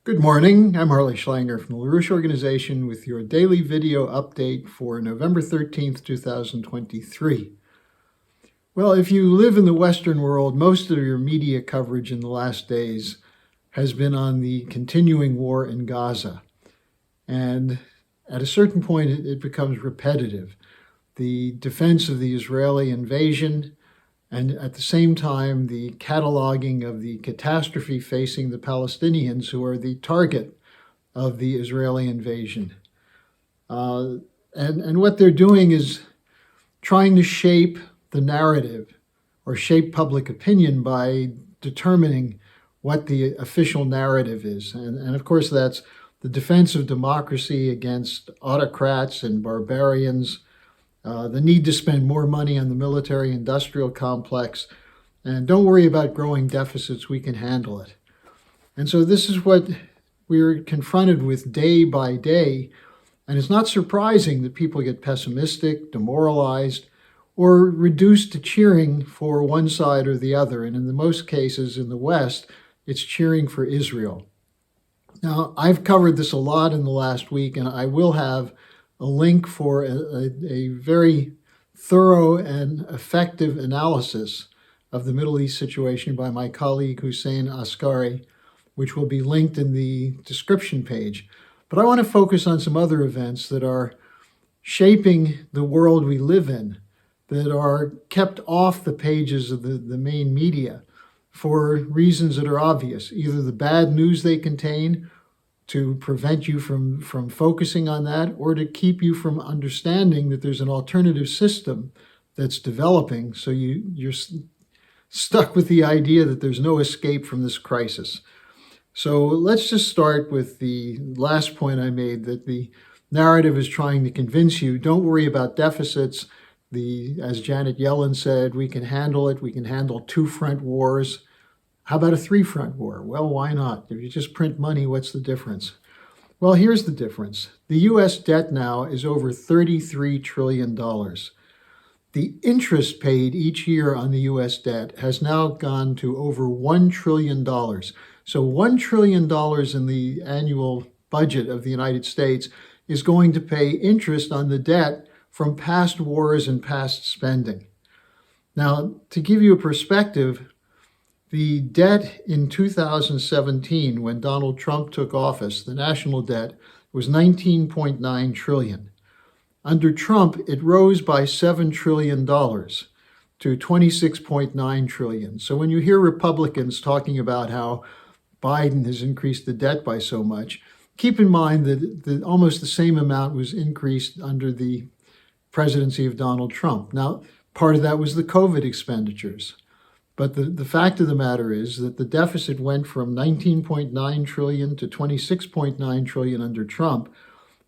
Good morning, I'm Harley Schlanger from the LaRouche Organization with your daily video update for November 13th, 2023. Well, if you live in the Western world, most of your media coverage in the last days has been on the continuing war in Gaza. And at a certain point, it becomes repetitive. The defense of the Israeli invasion, and at the same time, the cataloging of the catastrophe facing the Palestinians, who are the target of the Israeli invasion. And what they're doing is trying to shape the narrative or shape public opinion by determining what the official narrative is. And of course, that's the defense of democracy against autocrats and barbarians, the need to spend more money on the military-industrial complex, and don't worry about growing deficits, we can handle it. And so this is what we're confronted with day by day, and it's not surprising that people get pessimistic, demoralized, or reduced to cheering for one side or the other. And in the most cases in the West, it's cheering for Israel. Now, I've covered this a lot in the last week, and I will have a link for a very thorough and effective analysis of the Middle East situation by my colleague Hussein Askary, which will be linked in the description page. But I want to focus on some other events that are shaping the world we live in, that are kept off the pages of the main media for reasons that are obvious, either the bad news they contain to prevent you from focusing on that, or to keep you from understanding that there's an alternative system that's developing, so you're stuck with the idea that there's no escape from this crisis. So let's just start with the last point I made, that the narrative is trying to convince you, don't worry about deficits. As Janet Yellen said, we can handle it. We can handle two front wars. How about a three-front war? Well, why not? If you just print money, what's the difference? Well, here's the difference. The U.S. debt now is over $33 trillion. The interest paid each year on the U.S. debt has now gone to over $1 trillion. So $1 trillion in the annual budget of the United States is going to pay interest on the debt from past wars and past spending. Now, to give you a perspective, the debt in 2017, when Donald Trump took office, the national debt was $19.9 trillion. Under Trump, it rose by $7 trillion to $26.9 trillion. So when you hear Republicans talking about how Biden has increased the debt by so much, keep in mind that almost the same amount was increased under the presidency of Donald Trump. Now, part of that was the COVID expenditures. But the fact of the matter is that the deficit went from $19.9 trillion to $26.9 trillion under Trump.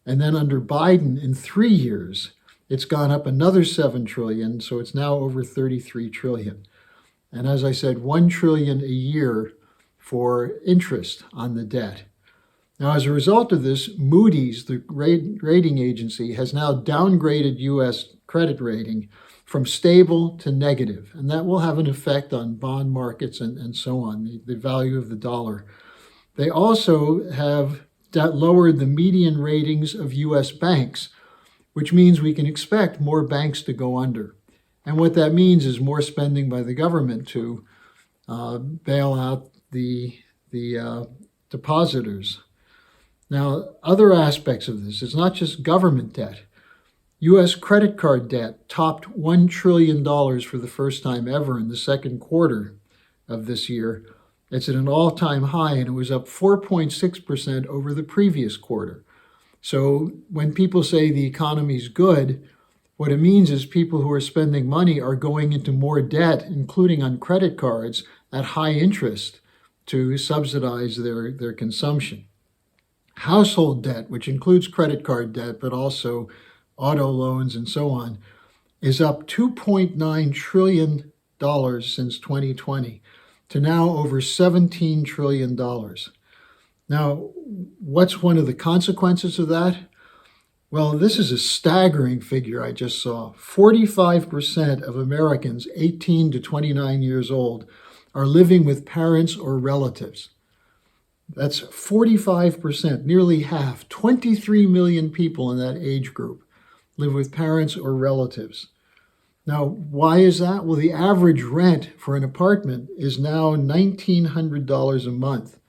And then under Biden, in 3 years, it's gone up another $7 trillion. So it's now over $33 trillion. And as I said, $1 trillion a year for interest on the debt. Now, as a result of this, Moody's, the rating agency, has now downgraded U.S. credit rating from stable to negative, and that will have an effect on bond markets and so on, the value of the dollar. They also have lowered the median ratings of U.S. banks, which means we can expect more banks to go under. And what that means is more spending by the government to bail out the depositors. Now, other aspects of this, it's not just government debt. U.S. credit card debt topped $1 trillion for the first time ever in the second quarter of this year. It's at an all-time high, and it was up 4.6% over the previous quarter. So when people say the economy's good, what it means is people who are spending money are going into more debt, including on credit cards, at high interest to subsidize their consumption. Household debt, which includes credit card debt, but also auto loans and so on, is up $2.9 trillion since 2020 to now over $17 trillion. Now, what's one of the consequences of that? Well, this is a staggering figure I just saw. 45% of Americans 18 to 29 years old are living with parents or relatives. That's 45%, nearly half. 23 million people in that age group live with parents or relatives. Now, why is that? Well, the average rent for an apartment is now $1,900 a month.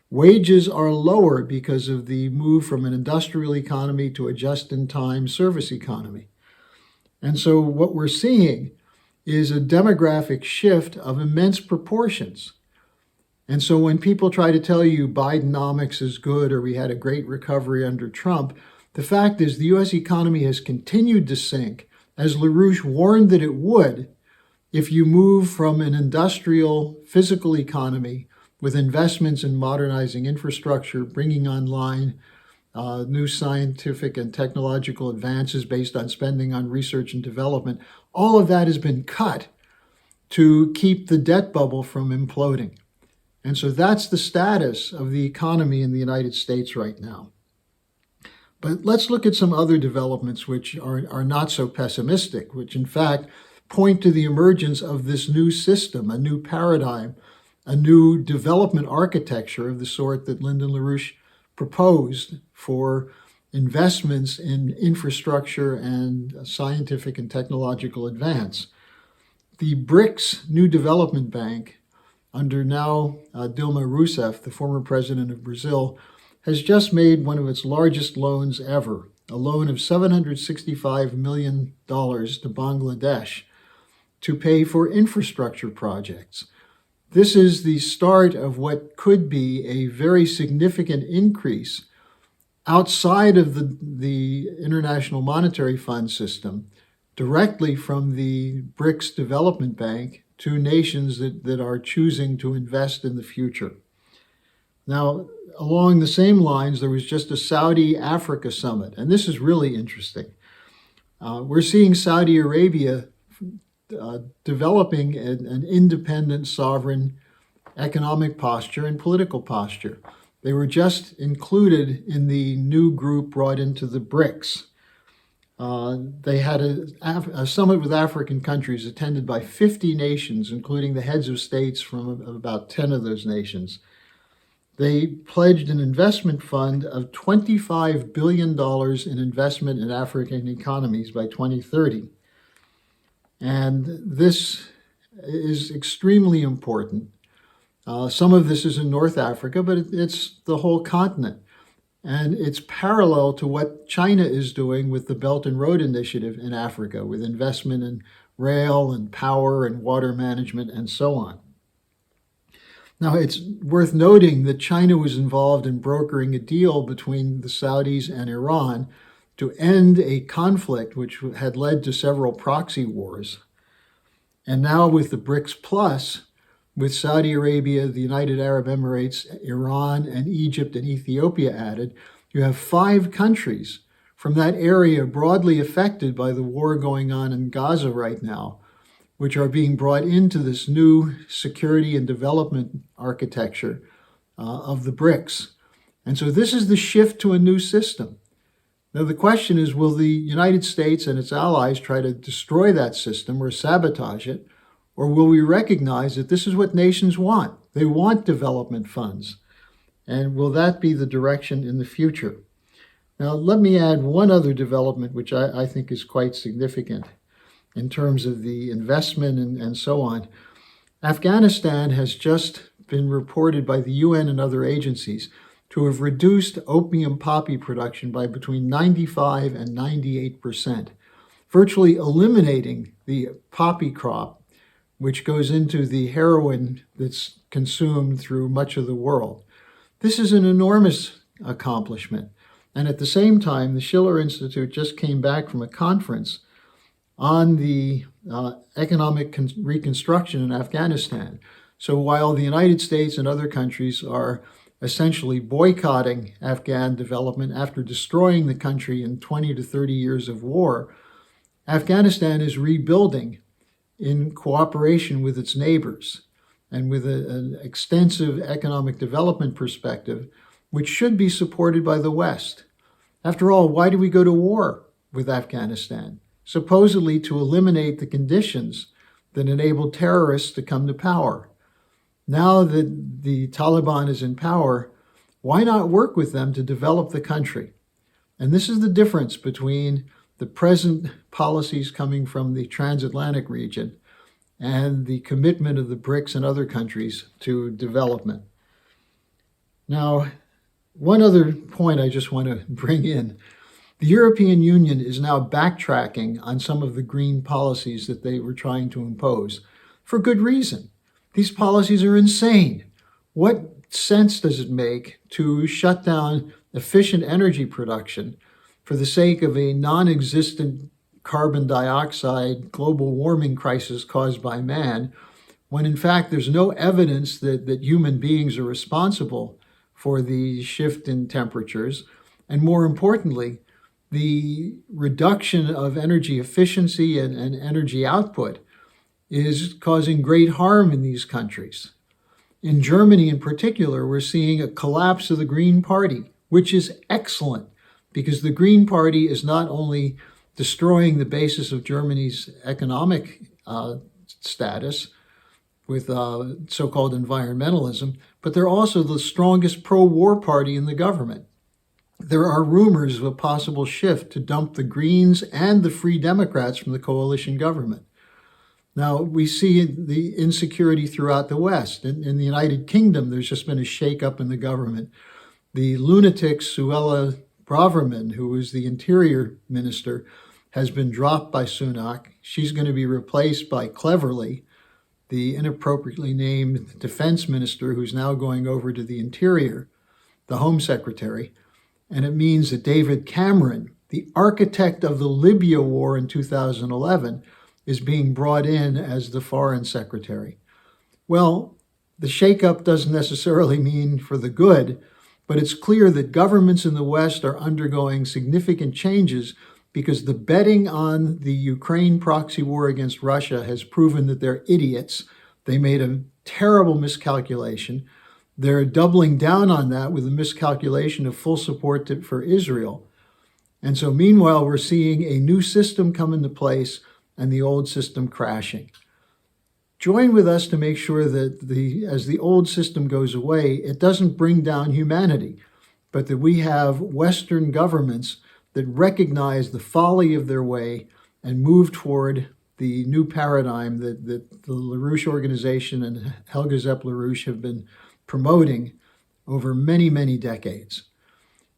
Wages are lower because of the move from an industrial economy to a just-in-time service economy. And so what we're seeing is a demographic shift of immense proportions. And so when people try to tell you Bidenomics is good or we had a great recovery under Trump, the fact is the US economy has continued to sink, as LaRouche warned that it would, if you move from an industrial physical economy with investments in modernizing infrastructure, bringing online new scientific and technological advances based on spending on research and development. All of that has been cut to keep the debt bubble from imploding. And so that's the status of the economy in the United States right now. But let's look at some other developments which are not so pessimistic, which in fact point to the emergence of this new system, a new paradigm, a new development architecture of the sort that Lyndon LaRouche proposed for investments in infrastructure and scientific and technological advance. The BRICS New Development Bank, under now Dilma Rousseff, the former president of Brazil, has just made one of its largest loans ever, a loan of $765 million to Bangladesh to pay for infrastructure projects. This is the start of what could be a very significant increase outside of the International Monetary Fund system, directly from the BRICS Development Bank to nations that are choosing to invest in the future. Now, along the same lines, there was just a Saudi Africa summit, and this is really interesting. We're seeing Saudi Arabia developing an independent, sovereign economic posture and political posture. They were just included in the new group brought into the BRICS. They had a summit with African countries attended by 50 nations, including the heads of states from about 10 of those nations. They pledged an investment fund of $25 billion in investment in African economies by 2030. And this is extremely important. Some of this is in North Africa, but it's the whole continent. And it's parallel to what China is doing with the Belt and Road Initiative in Africa, with investment in rail and power and water management and so on. Now, it's worth noting that China was involved in brokering a deal between the Saudis and Iran to end a conflict which had led to several proxy wars. And now with the BRICS Plus, with Saudi Arabia, the United Arab Emirates, Iran, and Egypt and Ethiopia added, you have 5 countries from that area broadly affected by the war going on in Gaza right now, which are being brought into this new security and development architecture of the BRICS. And so this is the shift to a new system. Now, the question is, will the United States and its allies try to destroy that system or sabotage it? Or will we recognize that this is what nations want? They want development funds. And will that be the direction in the future? Now, let me add one other development, which I think is quite significant in terms of the investment and so on. Afghanistan has just been reported by the UN and other agencies to have reduced opium poppy production by between 95 and 98%, virtually eliminating the poppy crop, which goes into the heroin that's consumed through much of the world. This is an enormous accomplishment. And at the same time, the Schiller Institute just came back from a conference on the economic reconstruction in Afghanistan. So while the United States and other countries are essentially boycotting Afghan development after destroying the country in 20 to 30 years of war, Afghanistan is rebuilding in cooperation with its neighbors and with an extensive economic development perspective, which should be supported by the West. After all, why do we go to war with Afghanistan? Supposedly to eliminate the conditions that enabled terrorists to come to power. Now that the Taliban is in power, why not work with them to develop the country? And this is the difference between the present policies coming from the transatlantic region and the commitment of the BRICS and other countries to development. Now, one other point I just want to bring in. The European Union is now backtracking on some of the green policies that they were trying to impose for good reason. These policies are insane. What sense does it make to shut down efficient energy production for the sake of a non-existent carbon dioxide global warming crisis caused by man, when in fact there's no evidence that human beings are responsible for the shift in temperatures, and more importantly, the reduction of energy efficiency and energy output is causing great harm in these countries. In Germany in particular, we're seeing a collapse of the Green Party, which is excellent because the Green Party is not only destroying the basis of Germany's economic status with so-called environmentalism, but they're also the strongest pro-war party in the government. There are rumors of a possible shift to dump the Greens and the Free Democrats from the coalition government. Now, we see the insecurity throughout the West. In the United Kingdom, there's just been a shakeup in the government. The lunatic Suella Braverman, who was the interior minister, has been dropped by Sunak. She's going to be replaced by Cleverly, the inappropriately named defense minister, who's now going over to the interior, the home secretary. And it means that David Cameron, the architect of the Libya war in 2011, is being brought in as the foreign secretary. Well, the shakeup doesn't necessarily mean for the good, but it's clear that governments in the West are undergoing significant changes because the betting on the Ukraine proxy war against Russia has proven that they're idiots. They made a terrible miscalculation. They're doubling down on that with a miscalculation of full support for Israel. And so meanwhile, we're seeing a new system come into place and the old system crashing. Join with us to make sure that as the old system goes away, it doesn't bring down humanity, but that we have Western governments that recognize the folly of their way and move toward the new paradigm that the LaRouche Organization and Helga Zepp LaRouche have been promoting over many, many decades.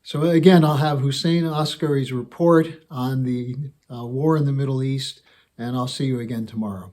So again, I'll have Hussein Askary's report on the war in the Middle East, and I'll see you again tomorrow.